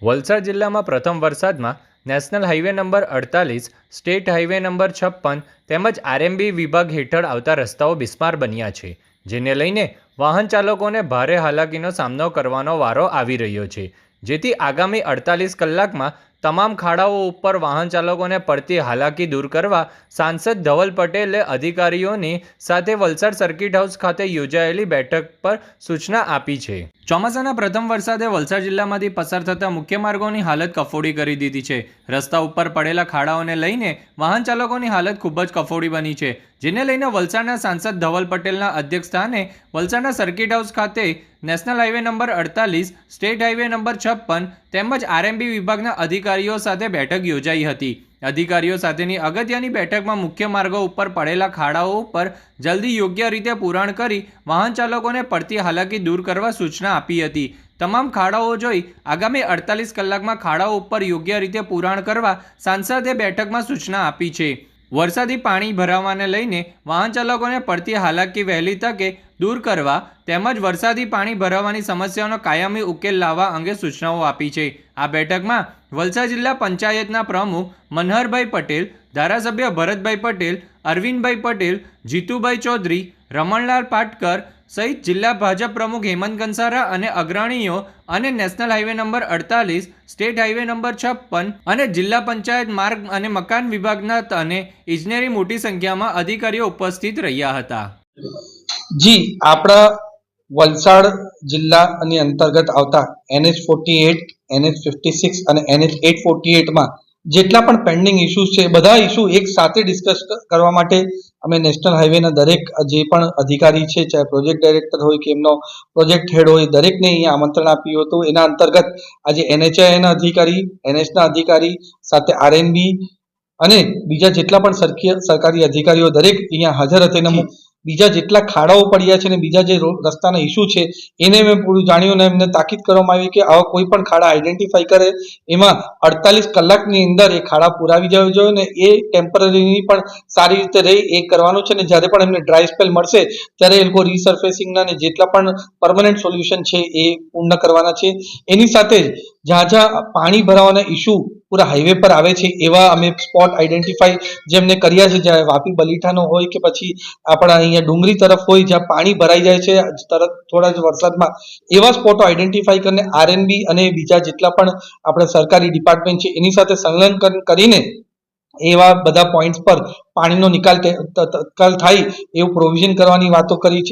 વલસાડ જિલ્લામાં પ્રથમ વરસાદમાં national highway number 48, state highway number 56 તેમજ આરએમબી વિભાગ હેઠળ આવતા રસ્તાઓ બિસ્માર બન્યા છે, જેને લઈને વાહન ચાલકોને ભારે હાલાકીનો સામનો કરવાનો વારો આવી રહ્યો છે, જેથી આગામી 48 કલાકમાં તમામ ખાડાઓ ઉપર વાહન ચાલકોને પડતી હાલાકી દૂર કરવા સાંસદ ધવલ પટેલે અધિકારીઓની સાથે વલસાડ સર્કિટ હાઉસ ખાતે યોજાયેલી બેઠક પર સૂચના આપી છે। ચોમાસાના પ્રથમ વરસાદે વલસાડ જિલ્લામાંથી પસાર થતા મુખ્ય માર્ગોની હાલત કફોડી કરી દીધી છે। રસ્તા ઉપર પડેલા ખાડાઓને લઈને વાહન ચાલકોની હાલત ખૂબ જ કફોડી બની છે, જેને લઈને વલસાડના સાંસદ ધવલ પટેલના અધ્યક્ષસ્થાને વલસાડના સર્કિટ હાઉસ ખાતે national highway number 48, state highway number 56 તેમજ આરએમબી વિભાગના અધિકારીઓ સાથે બેઠક યોજાઈ હતી। અધિકારીઓ સાથેની અગત્યની બેઠકમાં મુખ્ય માર્ગો ઉપર પડેલા ખાડાઓ ઉપર જલ્દી યોગ્ય રીતે પુરાણ કરી વાહન ચાલકોને પડતી હાલાકી દૂર કરવા સૂચના આપી હતી। તમામ ખાડાઓ જોઈ આગામી 48 કલાકમાં ખાડાઓ ઉપર યોગ્ય રીતે પુરાણ કરવા સાંસદે બેઠકમાં સૂચના આપી છે। વરસાદી પાણી ભરાવાને લઈને વાહન ચાલકોને પડતી હાલાકી વહેલી તકે દૂર કરવા તેમજ વરસાદી પાણી ભરાવાની સમસ્યાનો કાયમી ઉકેલ લાવવા અંગે સૂચનાઓ આપી છે। આ બેઠકમાં વલસાડ જિલ્લા પંચાયતના પ્રમુખ મનહરભાઈ પટેલ, ધારાસભ્ય ભરતભાઈ પટેલ, અરવિંદભાઈ પટેલ, જીતુભાઈ ચૌધરી, રમણલાલ પાટકર સહિત જિલ્લા ભાજપ પ્રમુખ હેમંત કંસારા અને અગ્રણીઓ અને national highway number 48, state highway number 56 અને જિલ્લા પંચાયત માર્ગ અને મકાન વિભાગના અને ઇજનેરી મોટી સંખ્યામાં અધિકારીઓ ઉપસ્થિત રહ્યા હતા। જી, આપણા વલસાડ જિલ્લાની અંતર્ગત આવતા NH48, NH56 અને NH848 માં જેટલા પણ પેન્ડિંગ ઇશ્યુઝ છે બધા ઇશ્યુ એક સાથે ડિસ્કસ કરવા માટે અમે નેશનલ હાઈવેના દરેક જે પણ અધિકારી છે, ચાહે પ્રોજેક્ટ ડાયરેક્ટર હોય કે એમનો પ્રોજેક્ટ હેડ હોય, દરેકને અહીંયા આમંત્રણ આપ્યું હતું। એના અંતર્ગત આજે NHAIના અધિકારી, NHના અધિકારી સાથે આરએનબી અને બીજા જેટલા પણ સરકારી અધિકારીઓ દરેક અહીંયા હાજર હતા। અને બીજા જેટલા ખાડાઓ પડ્યા છે ને બીજા જે રસ્તાના ઇશ્યુ છે એને મેં પૂરું જાણ્યું અને એમને તાકીદ કરવામાં આવી કે આવા કોઈ પણ ખાડા આઈડેન્ટિફાઈ કરે એમાં 48 કલાકની અંદર એ ખાડા પુરાવી જવા જોઈએ ને એ ટેમ્પરરીની પણ સારી રીતે રહી એ કરવાનું છે। ને જ્યારે પણ એમને ડ્રાય સ્પેલ મળશે ત્યારે એ લોકો રીસર્ફેસિંગના ને જેટલા પણ પરમનન્ટ સોલ્યુશન છે એ પૂર્ણ કરવાના છે। એની સાથે જ્યાં જ્યાં પાણી ભરાવાના ઇશ્યુ પૂરા હાઈવે પર આવે છે એવા અમે સ્પોટ આઈડેન્ટિફાઈ જેમને કર્યા છે, જ્યાં વાપી બલીઠાનો હોય કે પછી આપણા અહીંયા ડુંગરી તરફ હોય જ્યાં પાણી ભરાઈ જાય છે તરત થોડા જ વરસાદમાં, એવા સ્પોટો આઈડેન્ટિફાઈ કરીને આરએનબી અને બીજા જેટલા પણ આપણા સરકારી ડિપાર્ટમેન્ટ છે એની સાથે સંલગ્ન કરીને એવા બધા પોઈન્ટ્સ પર પાણીનો નિકાલ તત્કાલ થાય એવું પ્રોવિઝન કરવાની વાતો કરી છે।